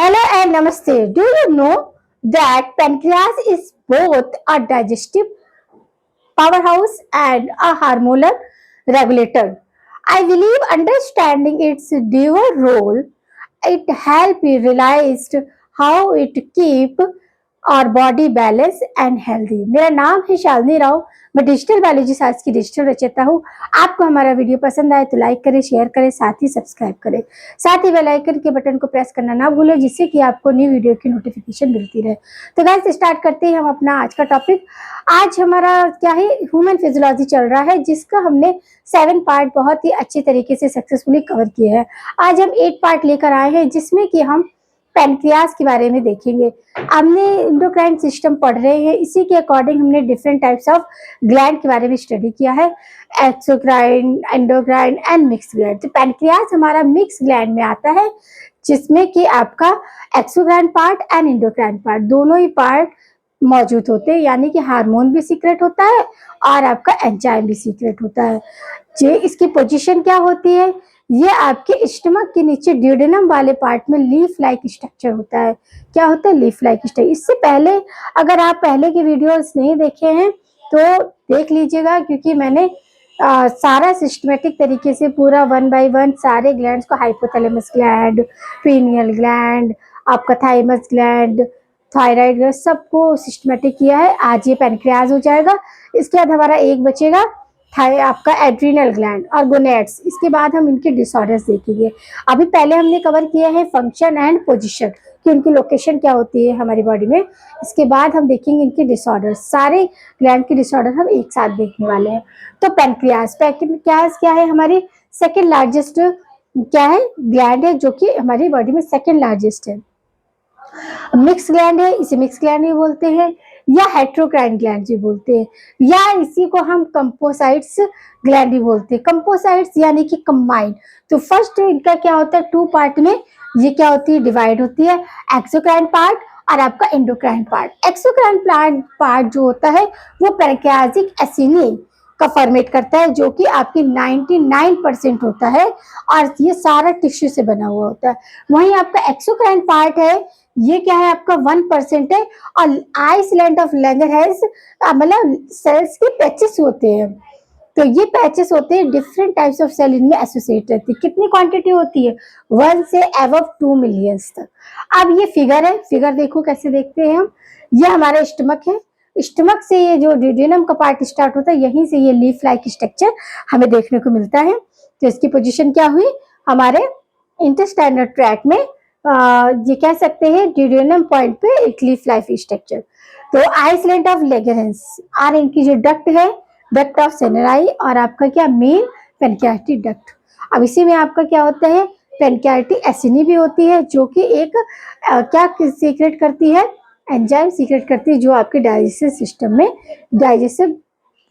Hello and namaste. Do you know that pancreas is both a digestive powerhouse and a hormonal regulator? I believe understanding its dual role, it helps you realize how it keep और body balance and healthy. मेरा नाम है शालिनी राव, मैं digital biology science की digital रचयिता हूँ। आपको हमारा वीडियो पसंद आए तो लाइक करें, शेयर करें, साथ ही सब्सक्राइब करें। साथ ही बेल आइकन के बटन को प्रेस करना ना भूलें, जिससे कि आपको न्यू वीडियो की नोटिफिकेशन मिलती रहे। तो गाइस स्टार्ट करते हैं हम अपना आज का टॉपिक। आज हमारा क्या है, ह्यूमन फिजियोलॉजी चल रहा है, जिसका हमने 7 पार्ट बहुत ही अच्छे तरीके से सक्सेसफुली कवर किए हैं। आज हम 8 पार्ट लेकर आए हैं, जिसमें कि हम पैनक्रियाज के बारे में देखेंगे। हमने एंडोक्राइन सिस्टम पढ़ रहे हैं, इसी के अकॉर्डिंग हमने डिफरेंट टाइप्स ऑफ ग्लैंड के बारे में स्टडी किया है, exocrine, endocrine and mix gland. तो पैनक्रियाज हमारा मिक्स ग्लैंड में आता है, जिसमें कि आपका exocrine part and endocrine part दोनों ही पार्ट मौजूद होते हैं, यानी कि हार्मोन भी सीक्रेट होता है और आपका एंजाइम भी सीक्रेट होता है। जो इसकी पोजीशन क्या होती है, ये आपके स्टमक के नीचे ड्यूडेनम वाले पार्ट में लीफ लाइक स्ट्रक्चर होता है। क्या होता है? Leaf like structure. इससे पहले अगर आप पहले के वीडियोस नहीं देखे हैं तो देख लीजिएगा, क्योंकि मैंने सारा सिस्टमेटिक तरीके से पूरा 1 बाय 1 सारे ग्लैंड्स को, हाइपोथैलेमस ग्लैंड, पीनियल ग्लैंड, आपका थाइमस ग्लैंड, थायराइड ग्लैंड, सबको सिस्टमेटिक किया है। आज ये पैनक्रियाज हो जाएगा। इसके बाद हमारा एक बचेगा आपका एड्रिनल ग्लैंड और गोनेड्स। इसके बाद हम इनके डिसऑर्डर्स देखेंगे। अभी पहले हमने कवर किया है फंक्शन एंड पोजीशन, कि उनकी लोकेशन क्या होती है हमारी बॉडी में। इसके बाद हम देखेंगे इनके डिसऑर्डर्स। सारे ग्लैंड के डिसऑर्डर हम एक साथ देखने वाले हैं। तो पैनक्रियाज क्या है, हमारी सेकेंड लार्जेस्ट क्या है ग्लैंड है, जो कि हमारी बॉडी में सेकेंड लार्जेस्ट है। मिक्स ग्लैंड है, इसे मिक्स ग्लैंड भी बोलते हैं, या हेट्रोक्राइन ग्लैंड भी बोलते हैं, या इसी को हम कंपोसाइट्स ग्लैंड भी बोलते हैं। कंपोसाइट्स यानी कि कंबाइंड। तो फर्स्ट इनका क्या होता है, 2 पार्ट में ये क्या होती है, डिवाइड होती है, एक्सोक्राइन पार्ट और आपका एंडोक्राइन पार्ट। एक्सोक्राइन पार्ट जो होता है वो पैनक्रियाटिक एसिनी का फॉर्मेट करता है, जो कि आपकी 99% होता है और ये सारा टिश्यू से बना हुआ होता है। वहीं आपका एक्सोक्राइन पार्ट है, ये क्या है, आपका 1% है और आइसलैंड ऑफ लैंगरहैंस मतलब सेल्स के पैचेस होते हैं। तो ये पैचेस होते हैं, डिफरेंट टाइप्स ऑफ सेल इनमें एसोसिएट रहती है। कितनी क्वांटिटी होती है? 1 से अबव 2 मिलियंस तक। अब ये फिगर है, फिगर देखो कैसे देखते हैं हम। ये हमारा स्टमक है, स्टमक से ये जो ड्यूडेनम का पार्ट स्टार्ट होता है, यहीं से ये लीफ लाइक स्ट्रक्चर हमें देखने को मिलता है। तो इसकी पोजीशन क्या हुई, हमारे इंटेस्टाइनल ट्रैक्ट में ये कह सकते हैं ड्यूडेनम पॉइंट पे एक लीफ लाइक स्ट्रक्चर। तो आइसलैंड ऑफ लैंगरहैंस और इनकी जो डक्ट है, डक्ट ऑफ सेनेराई, और आपका क्या मेन पैनक्रियाटिक डक्ट। अब इसी में आपका क्या होता है, पैनक्रियाटिक एसिनी भी होती है, जो कि एक क्या सीक्रेट करती है, एंजाइम सीक्रेट करती है, जो आपके डाइजेस्टिव सिस्टम में डाइजेस्टिव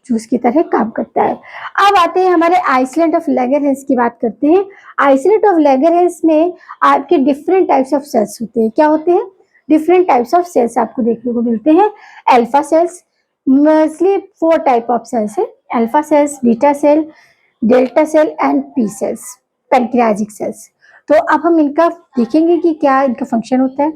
जूस की तरह काम करता है। अब आते हैं हमारे आइसलैंड ऑफ लैंगरहैंस की बात करते हैं। आइसलैंड ऑफ लैंगरहैंस में आपके डिफरेंट टाइप्स ऑफ सेल्स होते हैं। क्या होते हैं? डिफरेंट टाइप्स ऑफ सेल्स आपको देखने को मिलते हैं। Alpha cells, mostly 4 type of cells है, alpha cells, beta cell, delta cell and P cells, pancreatic cells. तो अब हम इनका देखेंगे कि क्या इनका फंक्शन होता है।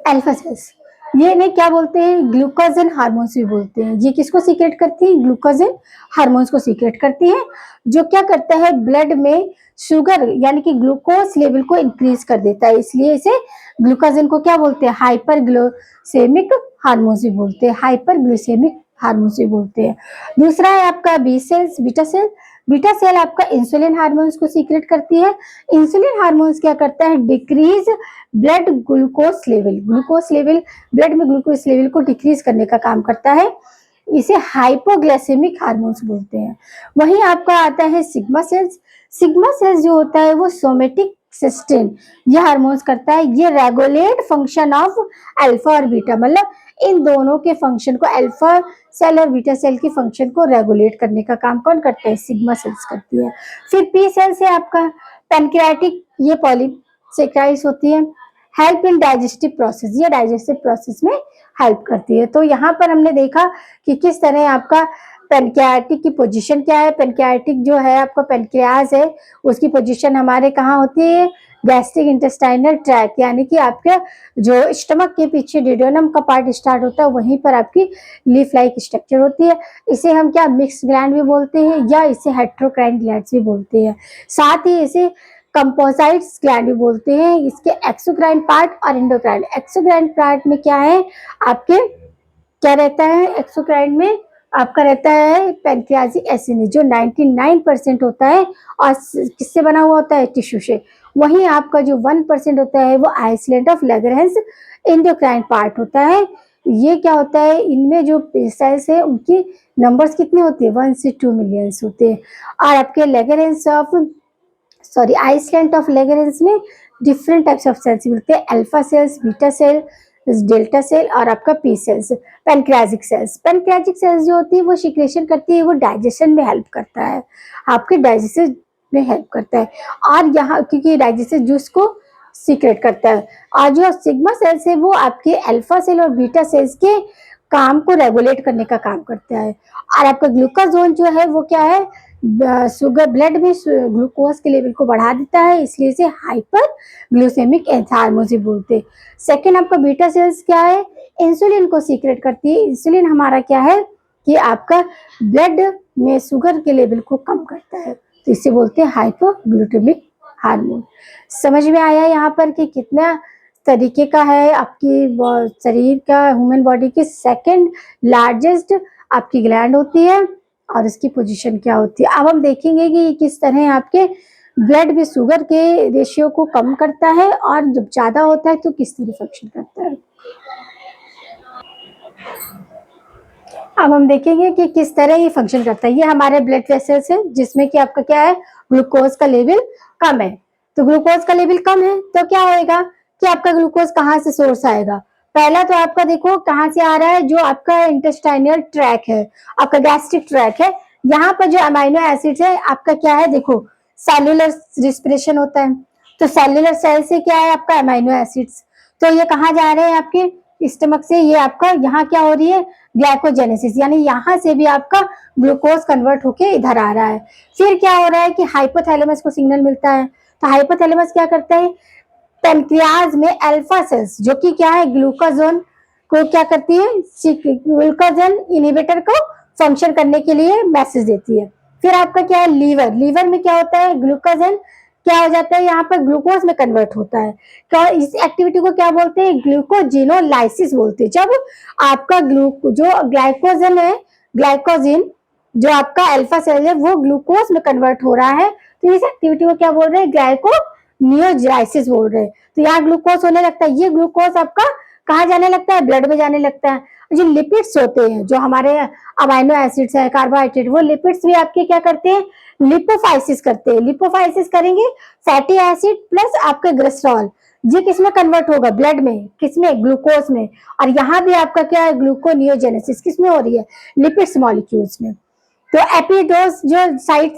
अल्फा सेल्स, ये इन्हें क्या बोलते हैं, ग्लूकोजन हार्मोन्स भी बोलते हैं। ये किसको सीक्रेट करती है? ग्लूकोजन हार्मोन्स को सीक्रेट करती है, जो क्या करता है, ब्लड में शुगर यानी कि ग्लूकोज लेवल को इंक्रीज कर देता है। इसलिए इसे ग्लूकोजन को क्या बोलते हैं, हाइपर ग्लाइसेमिक हार्मोन्स भी बोलते हैं, हाइपर ग्लाइसेमिक हार्मोन्स भी बोलते हैं। दूसरा है आपका B cells, beta cell. Beta cell आपका इंसुलिन हार्मोन्स को सीक्रेट करती है। इंसुलिन हार्मोन्स क्या करता है, decrease blood glucose level, glucose level blood में ग्लूकोज लेवल को डिक्रीज करने का काम करता है। इसे हाइपोग्लाइसेमिक हार्मोन्स बोलते हैं। वहीं आपका आता है सिग्मा सेल्स। सिग्मा सेल्स जो होता है वो सोमेटिक सिस्टीन ये हार्मोन्स करता है। ये रेगुलेट फंक्शन ऑफ अल्फा और बीटा, मतलब इन दोनों के फंक्शन को, अल्फा सेल और बीटा सेल के फंक्शन को रेगुलेट करने का काम कौन करता है, सिग्मा सेल्स करती है। फिर पी सेल्स है आपका पैनक्रियाटिक, ये पॉलीसेक्राइड्स होती है, हेल्प इन डाइजेस्टिव प्रोसेस, ये डाइजेस्टिव प्रोसेस में हेल्प करती है। तो यहाँ पर हमने देखा कि किस तरह आपका पेनक्रियाटिक की पोजीशन क्या है? पेनक्रियाटिक जो है आपका पेनक्रियाज है, उसकी पोजीशन हमारे कहाँ होती है? गैस्ट्रिक इंटेस्टाइनल ट्रैक्ट, यानी कि आपके जो स्टमक के पीछे डिडोनम का पार्ट स्टार्ट होता है, वहीं पर आपकी लीफ लाइक स्ट्रक्चर होती है। इसे हम क्या मिक्स ग्लैंड भी बोलते हैं, या इसे हेट्रोक्राइन ग्लैंड्स भी बोलते हैं। साथ ही इसे कंपोसाइट्स ग्लैंड भी बोलते हैं। इसके एक्सोक्राइन पार्ट और एंडोक्राइन। एक्सोक्राइन पार्ट में क्या है आपके, क्या रहता है एक्सोक्राइन में? आपका रहता है पैंक्रियाटिक एसिड, जो 99% होता है और किससे बना हुआ होता है? टिश्यू से। वहीं आपका जो 1% होता है वो island of Langerhans endocrine part होता है। ये क्या होता है, इनमें जो सेल्स है उनकी नंबर्स कितने होते हैं? 1 से 2 मिलियंस होते हैं। और आपके Langerhans of island of Langerhans में डिफरेंट टाइप्स ऑफ सेल्स मिलते हैं, alpha cells, beta cell, delta cell और आपका पी सेल्स। पैनक्रियाटिक सेल्स जो होती है वो सिक्रेशन करती है, वो डाइजेशन में हेल्प करता है, आपके डाइजेशन में हेल्प करता है। और यहाँ क्योंकि डाइजेशन जूस को सीक्रेट करता है। और जो सिग्मा सेल्स है वो आपके अल्फा सेल और बीटा सेल्स के काम को रेगुलेट करने का काम करता है। और आपका ग्लूकाजोन जो है वो क्या है, शुगर ब्लड में ग्लूकोज के लेवल को बढ़ा देता है, इसलिए इसे हाइपर ग्लूसेमिक एंजाइमोसिस बोलते हैं। सेकेंड आपका बीटा सेल्स क्या है, इंसुलिन को सीक्रेट करती है। इंसुलिन हमारा क्या है कि आपका ब्लड में शुगर के लेवल को कम करता है, तो इसे बोलते हैं हाइपोग्लूकेमिक हार्मोन। समझ में आया यहाँ पर कि कितना तरीके का है आपकी शरीर का, ह्यूमन बॉडी की सेकंड लार्जेस्ट आपकी ग्लैंड होती है और इसकी पोजीशन क्या होती है। अब हम देखेंगे कि किस तरह आपके ब्लड में शुगर के रेशियो को कम करता है और जब ज्यादा होता है तो किस तरह फंक्शन करता है। अब हम देखेंगे कि किस तरह ये फंक्शन करता है। ये हमारे ब्लड वेसल्स है जिसमें कि आपका क्या है, ग्लूकोज का लेवल कम है। तो ग्लूकोज का लेवल कम है तो क्या होएगा कि आपका ग्लूकोज कहाँ से सोर्स आएगा? पहला तो आपका देखो कहाँ से आ रहा है, जो आपका इंटेस्टाइनल ट्रैक है, आपका गैस्ट्रिक ट्रैक है। यहाँ पर जो अमाइनो एसिड्स है आपका क्या है, देखो सेल्यूलर रिस्पिरेशन होता है, तो सेल्यूलर सेल से क्या है आपका अमाइनो एसिड्स, तो ये कहाँ जा रहे हैं आपके स्टमक से, ये आपका यहाँ क्या हो रही है ग्लाइकोजेनेसिस, यानी यहाँ से भी आपका ग्लूकोज कन्वर्ट होके इधर आ रहा है। फिर क्या हो रहा है कि हाइपोथैलेमस को सिग्नल मिलता है, तो हाइपोथैलेमस क्या करता है, पेनक्रियाज में अल्फा सेल्स जो कि क्या है ग्लूकाजोन को क्या करती है, ग्लूकाजोन इनहिबिटर को फंक्शन करने के लिए मैसेज देती है। फिर आपका क्या है लीवर में क्या होता है, ग्लूकाजोन क्या हो जाता है यहाँ पर ग्लूकोज में कन्वर्ट होता है। तो इस एक्टिविटी को क्या बोलते हैं, ग्लूकोजिनोलाइसिस बोलते हैं। जब आपका जो ग्लाइकोजन है, ग्लाइकोजिन जो आपका अल्फा सेल है वो ग्लूकोज में कन्वर्ट हो रहा है, तो इस एक्टिविटी को क्या बोल रहे हैं, ग्लाइकोनियोलाइसिस बोल रहे हैं। तो यहाँ ग्लूकोज होने लगता है, ये ग्लूकोज आपका कहाँ जाने लगता है, ब्लड में जाने लगता है। जो लिपिड्स होते हैं, जो हमारे अमाइनो एसिड्स है, कार्बोहाइड्रेट, वो लिपिड्स भी आपके क्या करते हैं, लिपोफाइसिस करते हैं। लिपोफाइसिस करेंगे फैटी एसिड प्लस आपका ग्लिसरॉल, ये किसमें कन्वर्ट होगा, ब्लड में, किसमें, ग्लूकोज में। और यहाँ भी आपका क्या है, ग्लूकोनियोजेनेसिस किसमें हो रही है, लिपिड्स मॉलिक्यूल्स में। तो एपिडोस जो साइट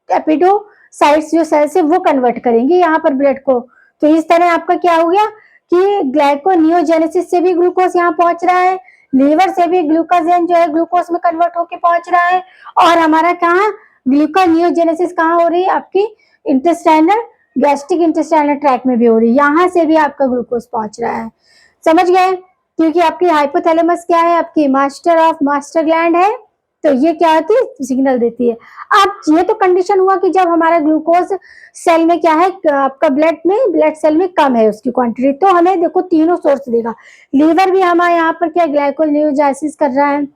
एपिडोसाइट्स जो सेल्स है वो कन्वर्ट करेंगे यहाँ पर ब्लड को। तो इस तरह आपका क्या हो गया कि ग्लाइकोनियोजेनेसिस से भी ग्लूकोज यहाँ पहुंच रहा है, लीवर से भी ग्लूकोजेन जो है ग्लूकोज में कन्वर्ट होके पहुंच रहा है, और हमारा कहाँ ग्लूकोनियोजेनेसिस कहाँ हो रही है, आपकी इंटेस्टाइनल गैस्ट्रिक इंटेस्टाइनल ट्रैक में भी हो रही है, यहाँ से भी आपका ग्लूकोज पहुंच रहा है। समझ गए, क्योंकि आपकी हाइपोथैलेमस क्या है, आपकी मास्टर ग्लैंड है, तो ये क्या होती है, सिग्नल देती है। अब ये तो कंडीशन हुआ कि जब हमारा ग्लूकोज सेल में क्या है, आपका ब्लड सेल में कम है उसकी क्वांटिटी, तो हमें देखो तीनों सोर्स देगा। लीवर भी हमारे यहाँ पर क्या ग्लाइकोनियोजेनेसिस कर रहा है,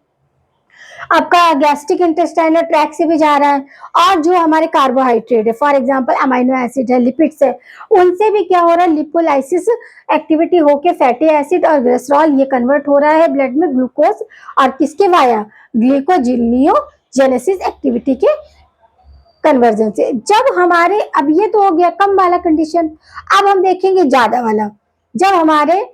आपका गैस्ट्रिक इंटेस्टाइनल ट्रैक से भी जा रहा है, और जो हमारे कार्बोहाइड्रेट है, फॉर एग्जांपल अमाइनो एसिड है, लिपिड्स है, उनसे भी क्या हो रहा है, लिपोलाइसिस एक्टिविटी होके फैटी एसिड और ग्लिसरॉल ये कन्वर्ट हो रहा है ब्लड में ग्लूकोज, और किसके वाया, ग्लूकोजिनियोजेनेसिस एक्टिविटी के कन्वर्जन से। जब हमारे, अब ये तो हो गया कम वाला कंडीशन, अब हम देखेंगे ज्यादा वाला। जब हमारे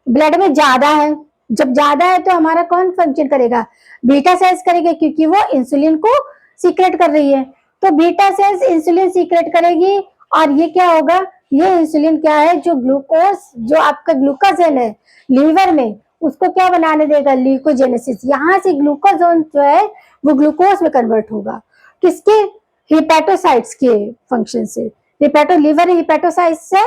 ब्लड में ज्यादा है, जब ज्यादा है तो हमारा कौन फंक्शन करेगा, बीटा सेल्स करेगा, क्योंकि वो इंसुलिन को सीक्रेट कर रही है। तो बीटा सेल्स इंसुलिन सीक्रेट करेगी, और ये क्या होगा, ये इंसुलिन क्या है, जो ग्लूकोज जो आपका ग्लूकोजेन है लीवर में, उसको क्या बनाने देगा, ग्लूकोजेनेसिस। यहाँ से ग्लूकोजोन जो है वो ग्लूकोज में कन्वर्ट होगा। किसके? हिपेटोसाइट्स के फंक्शन से। लिवर हिपेटोसाइट्स से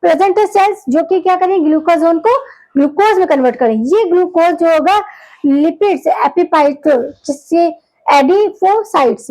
प्रेजेंट सेल्स जो कि क्या करेंगे, ग्लूकोजोन को ग्लूकोज में कन्वर्ट करेंगे। ये ग्लूकोज जो होगा लिपिड्स एपिपाइट जिससे एडिपोसाइट्स,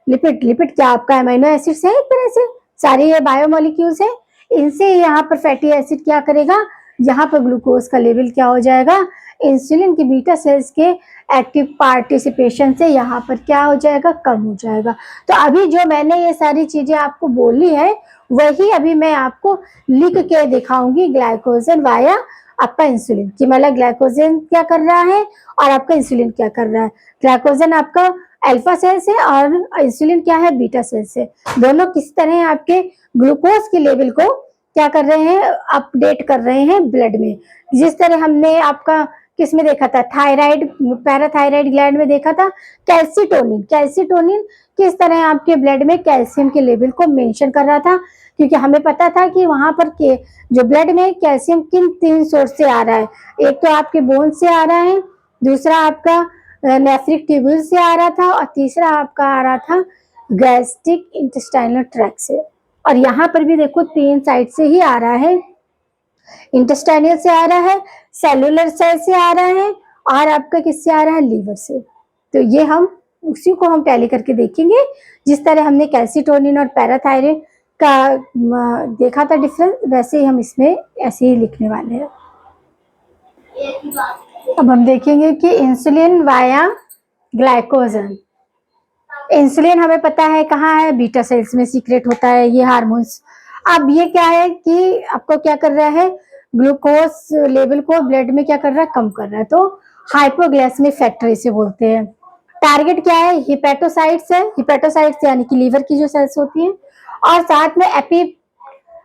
लिपिड क्या आपका अमीनो एसिड्स है, एक तरह से सारी ये बायोमोलिक्यूल्स है, इनसे यहाँ पर फैटी एसिड क्या करेगा, यहाँ पर ग्लूकोज का लेवल क्या हो जाएगा, इंसुलिन की बीटा सेल्स के एक्टिव पार्टिसिपेशन से यहाँ पर क्या हो जाएगा, कम हो जाएगा। तो अभी जो मैंने ये सारी चीजें आपको बोली है वही अभी मैं आपको लिख के दिखाऊंगी, ग्लाइकोजन वाया आपका इंसुलिन कि मतलब ग्लाइकोजन क्या कर रहा है और आपका इंसुलिन क्या कर रहा है। ग्लाइकोजन आपका अल्फा सेल से और इंसुलिन क्या है, बीटा सेल से। दोनों किस तरह आपके ग्लूकोज के लेवल को क्या कर रहे हैं, अपडेट कर रहे हैं ब्लड में। जिस तरह हमने आपका किस में देखा था, थायराइड पैराथायराइड ग्लैंड में देखा था कैल्सीटोनिन किस तरह आपके ब्लड में कैल्शियम के लेवल को मेंशन कर रहा था, क्योंकि हमें पता था कि वहां पर के जो ब्लड में कैल्शियम किन 3 सोर्स से आ रहा है। एक तो आपके बोन से आ रहा है, दूसरा आपका नेफ्रिक ट्यूब्यूल से आ रहा था और तीसरा आपका आ रहा था गैस्ट्रिक इंटेस्टाइनल ट्रैक्ट से। और यहाँ पर भी देखो 3 साइड से ही आ रहा है, इंटेस्टाइनल से आ रहा है, सेलुलर सेल से आ रहा है और आपका किससे आ रहा है, लीवर से। तो ये हम उसी को हम टैली करके देखेंगे। जिस तरह हमने कैल्सीटोनिन और पैराथायराइड का देखा था डिफरेंस, वैसे ही हम इसमें ऐसे ही लिखने वाले हैं। अब हम देखेंगे कि इंसुलिन वाया ग्लाइकोजन। इंसुलिन हमें पता है कहाँ है, बीटा सेल्स में सीक्रेट होता है ये हार्मोन्स। अब ये क्या है कि आपको क्या कर रहा है, ग्लूकोज लेवल को ब्लड में क्या कर रहा है, कम कर रहा है। तो हाइपोग्लाइसेमिक फैक्टर इसे बोलते हैं। टारगेट क्या है, हिपेटोसाइट्स है, हिपेटोसाइट्स यानी कि लीवर की जो सेल्स होती हैं, और साथ में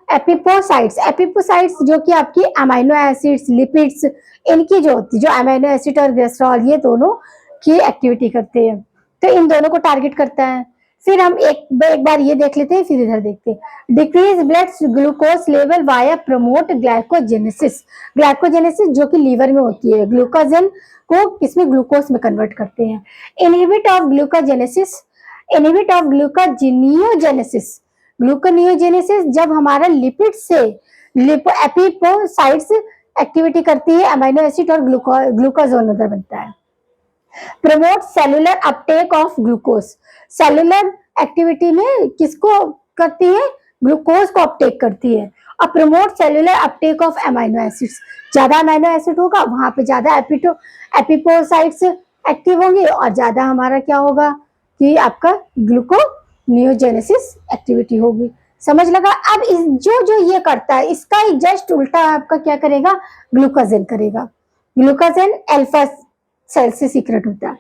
एपिपोसाइट्स जो कि आपकी अमीनो एसिड्स, लिपिड्स, इनकी जो होती है, जो अमीनो एसिड और ग्लिसरॉल ये दोनों की एक्टिविटी करते हैं। तो इन दोनों को टारगेट करता है। फिर हम एक बार ये देख लेते हैं, फिर इधर देखते हैं। Decrease blood glucose level via promote glycogenesis जो कि लीवर में होती है, ग्लूकोजन को किसमें, ग्लूकोज में कन्वर्ट करते हैं। इनहिबिट ऑफ ग्लूकोनियोजेनेसिस जब हमारा लिपिड से एपिपोसाइट्स एक्टिविटी करती है, अमीनो एसिड और ग्लूकोजोन उधर बनता है। Promote cellular Uptake of glucose, cellular activity में किसको करती है, ग्लूकोज को अपटेक करती है। और promote cellular Uptake of amino acids, ज्यादा अमीनो एसिड होगा वहां पे ज्यादा एपिपोसाइट्स एक्टिव होंगे और ज्यादा हमारा क्या होगा कि आपका ग्लूकोनियोजेनेसिस एक्टिविटी होगी। समझ लगा। अब जो ये करता है इसका जस्ट उल्टा आपका क्या करेगा, ग्लूकोजन करेगा। ग्लूकोजन अल्फा सेल से सीक्रेट होता है।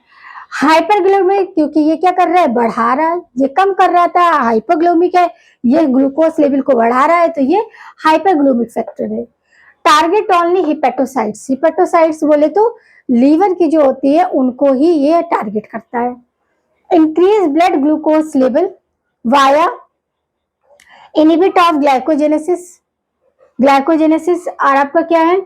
हाइपरग्लोमिक क्योंकि ये क्या कर रहा है, बढ़ा रहा है, ये कम कर रहा था, हाइपोग्लोमिक है, ये ग्लूकोज लेवल को बढ़ा रहा है, तो ये हाइपरग्लोमिक फैक्टर है। टारगेट ओनली हिपेटोसाइट्स बोले तो लीवर की जो होती है उनको ही ये टारगेट करता है। Increase blood glucose level via inhibit of glycogenesis और आपका क्या है,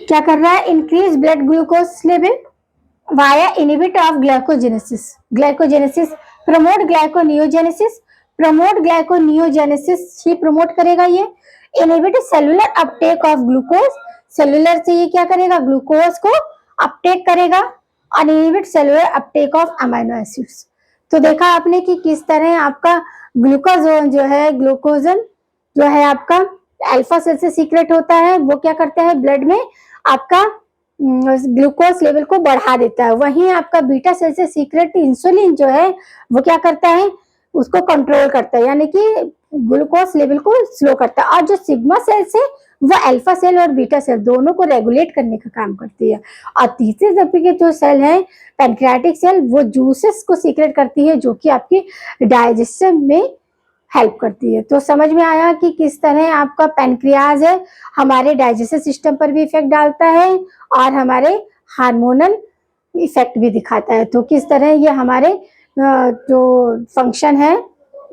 क्या कर रहा है, increase blood glucose level via inhibit of glycogenesis promote gluconeogenesis he promote करेगा। ये inhibit cellular Uptake of glucose, cellular से ये क्या करेगा, ग्लूकोज को अपटेक करेगा और inhibit cellular Uptake of amino acids. तो देखा आपने कि किस तरह आपका ग्लूकोजन जो है आपका अल्फा सेल से सीक्रेट होता है, वो क्या करता है ब्लड में आपका ग्लूकोज लेवल को बढ़ा देता है। वहीं आपका बीटा सेल से सीक्रेट इंसुलिन जो है वो क्या करता है, उसको कंट्रोल करता है, यानी कि ग्लूकोज लेवल को स्लो करता है। और जो सिग्मा सेल्स है वो अल्फा सेल और बीटा सेल दोनों को रेगुलेट करने का काम करती है। और तीसरे दफे के जो सेल है पैनक्रियाटिक सेल, वो जूसेस को सीक्रेट करती है जो कि आपकी डाइजेशन में हेल्प करती है। तो समझ में आया कि किस तरह आपका पैनक्रियाज है हमारे डाइजेस्टिव सिस्टम पर भी इफेक्ट डालता है और हमारे हार्मोनल इफेक्ट भी दिखाता है। तो किस तरह ये हमारे जो फंक्शन है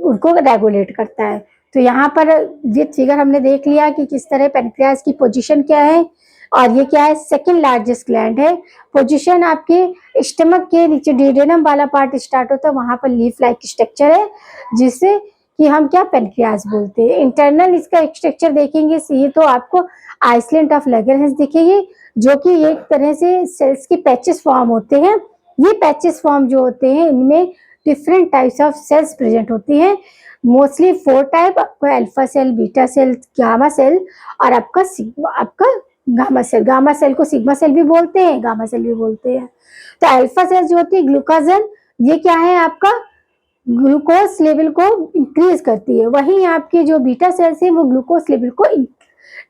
उनको रेगुलेट करता है। तो यहाँ पर ये फिगर हमने देख लिया कि किस तरह पेनक्रियास की पोजीशन क्या है, और ये क्या है, सेकंड लार्जेस्ट ग्लैंड है। पोजीशन आपके स्टमक के नीचे डिडेनम वाला पार्ट स्टार्ट होता है, वहां पर लीफ लाइक स्ट्रक्चर है, जिसे कि हम क्या पेनक्रियास बोलते हैं। इंटरनल इसका स्ट्रक्चर देखेंगे ये तो आपको आइसलैंड ऑफ लैंगरहैंस दिखेगी, जो कि एक तरह से सेल्स के पैचेस फॉर्म होते हैं। ये पैचेस फॉर्म जो होते हैं इनमें different types of cells present होती हैं, मोस्टली 4 टाइप, आपका alpha cell, beta cell, gamma cell और आपका गामा सेल को सिग्मा सेल भी बोलते हैं, गामा सेल भी बोलते हैं। तो अल्फा सेल जो होती है ग्लूकाजन, ये क्या है, आपका ग्लूकोज लेवल को इंक्रीज करती है, वहीं आपके जो बीटा सेल्स है वो ग्लूकोज लेवल को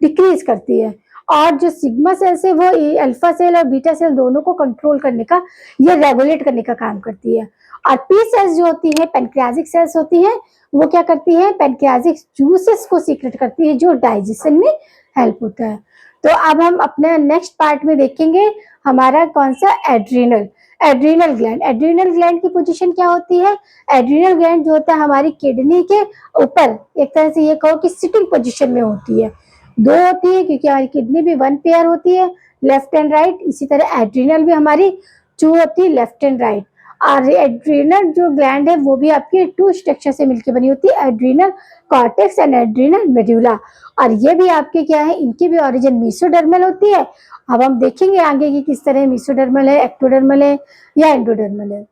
डिक्रीज करती है, और जो सिग्मा सेल्स है वो अल्फा सेल और बीटा सेल दोनों को कंट्रोल करने का, ये रेगुलेट करने का काम करती है। और पी सेल्स जो होती है, पैनक्रियाटिक सेल्स होती है, वो क्या करती है, पैनक्रियाटिक जूसेस को सीक्रेट करती है, जो डाइजेशन में हेल्प होता है। तो अब हम अपने नेक्स्ट पार्ट में देखेंगे हमारा कौन सा, adrenal adrenal gland. Adrenal gland की पोजीशन क्या होती है, एड्रीनल ग्लैंड जो होता है हमारी किडनी के ऊपर, एक तरह से ये कहो कि सिटिंग पोजीशन में होती है, दो होती है क्योंकि हमारी किडनी भी 1 पेयर होती है, लेफ्ट एंड राइट। इसी तरह एड्रीनल भी हमारी 2 होती है, लेफ्ट एंड राइट। और एड्रीनल जो ग्लैंड है वो भी आपकी 2 स्ट्रक्चर से मिलकर बनी होती है, adrenal cortex and adrenal medulla. और ये भी आपके क्या है, इनकी भी ओरिजिन मेसोडर्मल होती है। अब हम देखेंगे आगे कि किस तरह मेसोडर्मल है, एक्टोडर्मल है या एंडोडर्मल है।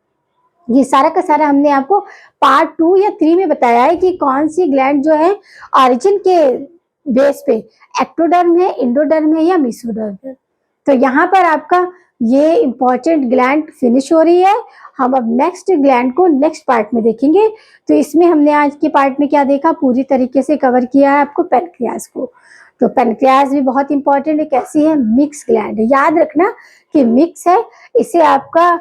ये सारा का सारा हमने आपको पार्ट 2 या 3 में बताया है कि कौन सी ग्लैंड जो है ओरिजिन के बेस पे एक्टोडर्म है, एंडोडर्म है या मेसोडर्म है। तो यहाँ पर आपका ये इंपॉर्टेंट ग्लैंड फिनिश हो रही है। हम अब नेक्स्ट ग्लैंड को नेक्स्ट पार्ट में देखेंगे। तो इसमें हमने आज के पार्ट में क्या देखा, पूरी तरीके से कवर किया है आपको पेनक्रियास को। तो पेनक्रियास भी बहुत इंपॉर्टेंट है, कैसी है, मिक्स ग्लैंड है। याद रखना कि मिक्स है, इसे आपका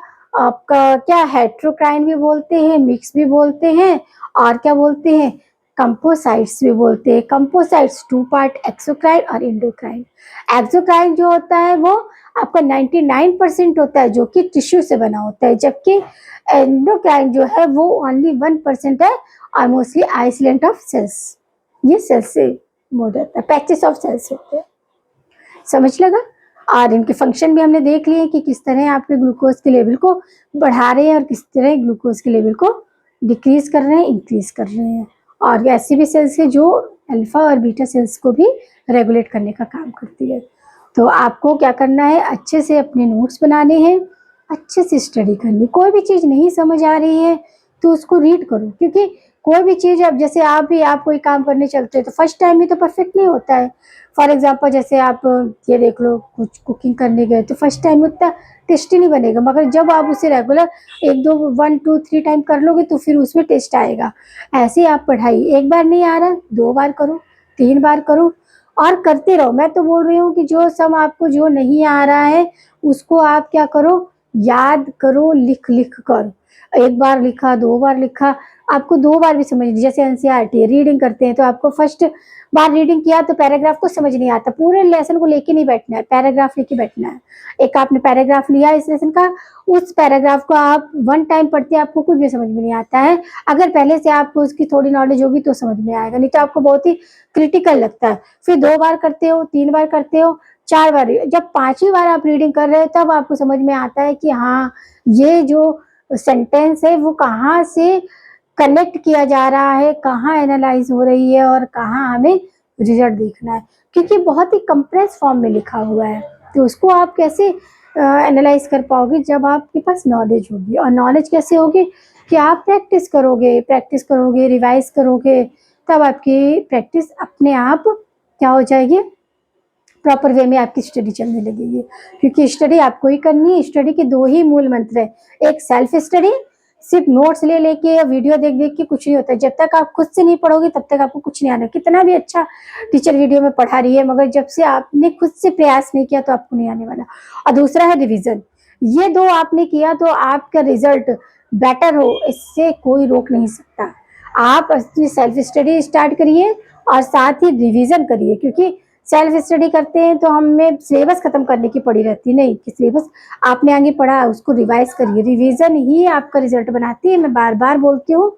क्या हेट्रोक्राइन भी बोलते हैं, मिक्स भी बोलते हैं, और क्या बोलते हैं, कंपोसाइट्स भी बोलते हैं। कंपोसाइट्स 2 पार्ट, एक्सोक्राइन और एंडोक्राइन। एक्सोक्राइन जो होता है वो आपका 99% होता है, जो कि टिश्यू से बना होता है, जबकि एंडोक्राइन जो है वो ओनली 1% है, और मोस्टली आइसलैंड ऑफ सेल्स, ये सेल्स से मोड होता है, पैचेस ऑफ सेल्स होते हैं। समझ लगा। और इनके फंक्शन भी हमने देख लिए कि किस तरह आपके ग्लूकोज के लेवल को बढ़ा रहे हैं और किस तरह ग्लूकोज के लेवल को डिक्रीज कर रहे हैं, इंक्रीज कर रहे हैं। और ऐसी भी सेल्स है जो अल्फा और बीटा सेल्स को भी रेगुलेट करने का काम करती है। तो आपको क्या करना है, अच्छे से अपने नोट्स बनाने हैं, अच्छे से स्टडी करनी। कोई भी चीज़ नहीं समझ आ रही है तो उसको रीड करो, क्योंकि कोई भी चीज़, अब जैसे आप कोई काम करने चलते हो तो फर्स्ट टाइम में तो परफेक्ट नहीं होता है। फॉर एग्जांपल जैसे आप ये देख लो, कुछ कुकिंग करने गए तो फर्स्ट टाइम उतना टेस्टी नहीं बनेगा, मगर जब आप उसे रेगुलर 1 2 3 टाइम कर लोगे तो फिर उसमें टेस्ट आएगा। ऐसे आप पढ़ाई, एक बार नहीं आ रहा 2 बार करो, 3 बार करो और करते रहो। मैं तो बोल रही हूँ कि जो सब आपको जो नहीं आ रहा है उसको आप क्या करो, याद करो, लिख लिख कर। 1 बार लिखा, 2 बार लिखा, आपको 2 बार भी समझ नहीं। जैसे एनसीईआरटी रीडिंग करते हैं तो आपको फर्स्ट बार रीडिंग किया तो पैराग्राफ को समझ नहीं आता, पूरे लेसन को लेके नहीं बैठना है, पैराग्राफ लेके बैठना है। एक आपने पैराग्राफ लिया इस लेसन का, उस पैराग्राफ को आप 1 टाइम पढ़ते हैं, आपको कुछ भी समझ में नहीं आता है। अगर पहले से आपको उसकी थोड़ी नॉलेज होगी तो समझ में आएगा, नहीं तो आपको बहुत ही क्रिटिकल लगता है। फिर 2 बार करते हो, 3 बार करते हो, 4 बार, जब 5वीं बार आप रीडिंग कर रहे हो तब आपको समझ में आता है कि हाँ, ये जो सेंटेंस है वो कहाँ से कनेक्ट किया जा रहा है, कहाँ एनालाइज हो रही है और कहाँ हमें रिजल्ट देखना है, क्योंकि बहुत ही कंप्रेस फॉर्म में लिखा हुआ है। तो उसको आप कैसे एनालाइज कर पाओगे, जब आपके पास नॉलेज होगी। और नॉलेज कैसे होगी कि आप प्रैक्टिस करोगे, रिवाइज करोगे, तब आपकी प्रैक्टिस अपने आप क्या हो जाएगी, प्रॉपर वे में आपकी स्टडी चलने लगेगी। क्योंकि स्टडी आपको ही करनी है। स्टडी के 2 ही मूल मंत्र है, एक सेल्फ स्टडी, सिर्फ नोट्स ले लेके या वीडियो देख देख के कुछ नहीं होता है। जब तक आप खुद से नहीं पढ़ोगे तब तक आपको कुछ नहीं आना। कितना भी अच्छा टीचर वीडियो में पढ़ा रही है, मगर जब से आपने खुद से प्रयास नहीं किया तो आपको नहीं आने वाला। और दूसरा है रिवीजन। ये 2 आपने किया तो आपका रिजल्ट बेटर हो, इससे कोई रोक नहीं सकता। आप अपनी सेल्फ स्टडी स्टार्ट करिए और साथ ही रिवीजन करिए, क्योंकि सेल्फ स्टडी करते हैं तो हमें सिलेबस खत्म करने की पड़ी रहती नहीं, कि सिलेबस आपने आगे पढ़ा उसको रिवाइज करिए। रिवीजन ही आपका रिजल्ट बनाती है। मैं बार बार बोलती हूँ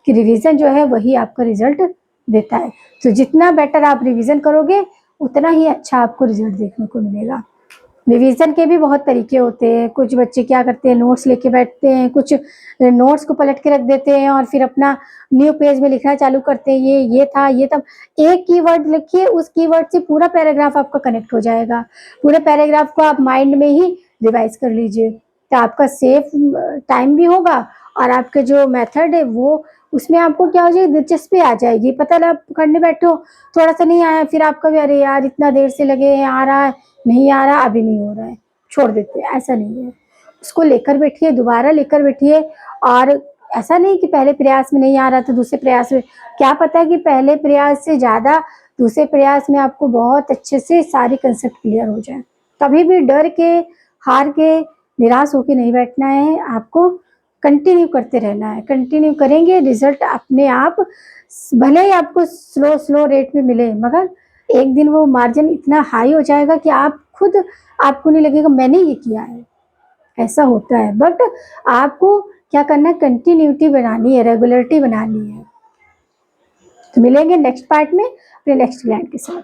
कि रिवीजन जो है वही आपका रिजल्ट देता है। तो जितना बेटर आप रिवीजन करोगे उतना ही अच्छा आपको रिजल्ट देखने को मिलेगा। रिवीजन के भी बहुत तरीके होते हैं। कुछ बच्चे क्या करते हैं, नोट्स लेके बैठते हैं, कुछ नोट्स को पलट के रख देते हैं और फिर अपना न्यू पेज में लिखना चालू करते हैं, ये था ये तब। एक कीवर्ड लिखिए, उस कीवर्ड से पूरा पैराग्राफ आपका कनेक्ट हो जाएगा। पूरे पैराग्राफ को आप माइंड में ही रिवाइज कर लीजिए, तो आपका सेफ टाइम भी होगा और आपके जो मेथड है वो उसमें आपको क्या हो जाएगी, दिलचस्पी आ जाएगी। पता लगा करने बैठो, थोड़ा सा नहीं आया, फिर आपका भी अरे यार इतना देर से लगे हैं, आ रहा है नहीं आ रहा, अभी नहीं हो रहा है, छोड़ देते हैं। ऐसा नहीं है, उसको लेकर बैठिए, दोबारा लेकर बैठिए। और ऐसा नहीं कि पहले प्रयास में नहीं आ रहा तो दूसरे प्रयास में, क्या पता है कि पहले प्रयास से ज़्यादा दूसरे प्रयास में आपको बहुत अच्छे से सारी कंसेप्ट क्लियर हो जाए। कभी भी डर के, हार के, निराश होके नहीं बैठना है, आपको कंटिन्यू करते रहना है। कंटिन्यू करेंगे, रिजल्ट अपने आप, भले ही आपको स्लो स्लो रेट में मिले, मगर एक दिन वो मार्जिन इतना हाई हो जाएगा कि आप खुद, आपको नहीं लगेगा मैंने ये किया है। ऐसा होता है, बट आपको क्या करना है, कंटिन्यूटी बनानी है, रेगुलरिटी बनानी है। तो मिलेंगे नेक्स्ट पार्ट में अपने नेक्स्ट क्लाइंट के साथ।